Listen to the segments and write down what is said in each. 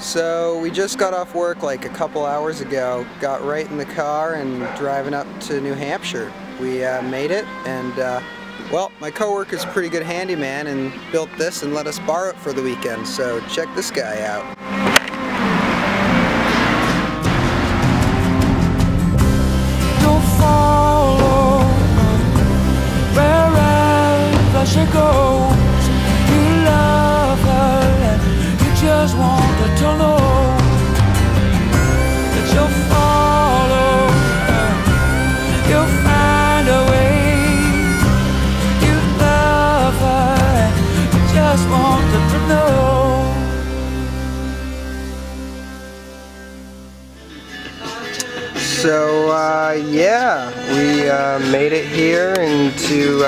So we just got off work like a couple hours ago, got right in the car and driving up to New Hampshire. We made it, and well, my coworker's a pretty good handyman and built this and let us borrow it for the weekend, so check this guy out. Don't follow wherever she goes. You love her and you just want her to know that you'll follow her. You'll find a way. You love her and you just want her to know. So yeah, we made it here into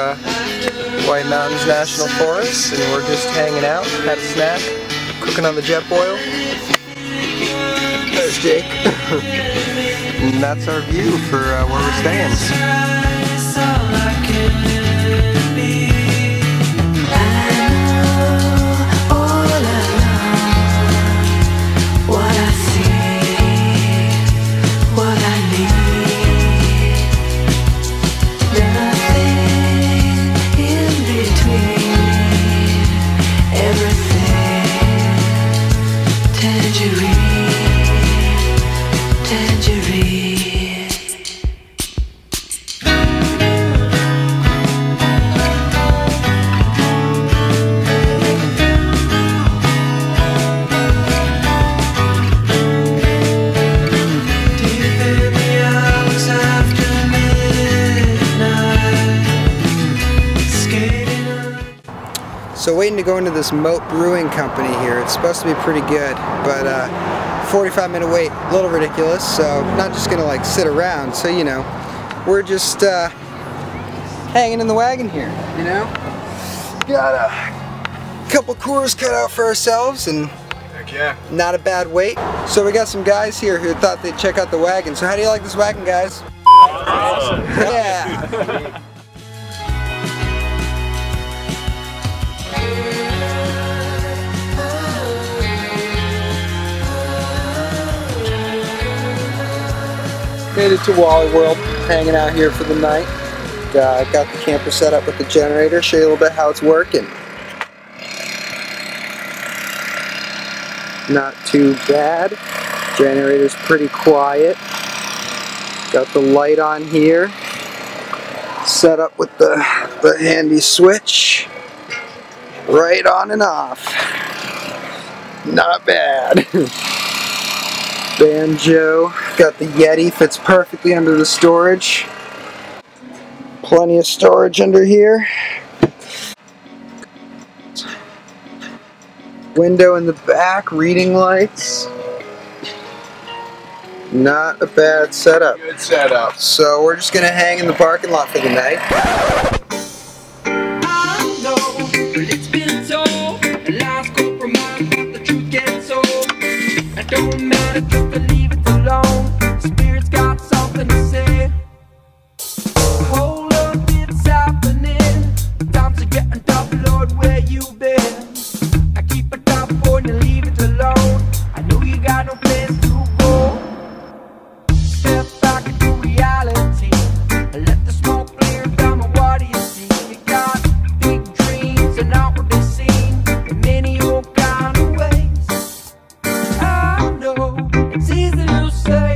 White Mountains National Forest, and we're just hanging out, had a snack, cooking on the jet boil. There's Jake. And that's our view for where we're staying. So waiting to go into this Moat Brewing Company here. It's supposed to be pretty good, but 45-minute wait, a little ridiculous, so not just gonna like sit around, so you know, we're just hanging in the wagon here, you know? Got a couple Coors cut out for ourselves, and heck yeah, not a bad wait. So we got some guys here who thought they'd check out the wagon. So how do you like this wagon, guys? awesome. Yeah. Made it to Wally World, hanging out here for the night. Got the camper set up with the generator, show you a little bit how it's working. Not too bad. Generator's pretty quiet. Got the light on here. Set up with the handy switch. Right on and off. Not bad. Banjo. Got the Yeti, fits perfectly under the storage. Plenty of storage under here. Window in the back, reading lights. Not a bad setup. Good setup. So we're just gonna hang in the parking lot for the night. I know, but it's been told, the lies compromise, but the truth gets old. It don't matter, just to leave it alone. Spirit's got something to say. Hold up, it's happening. Times are getting tough, Lord, where you been? I keep a top point and leave it alone. I know you got no place to go. Step back into reality. Let the smoke clear down, but what do you see? You got big dreams and not what they seem in many old kind of ways. I know it's easy to say.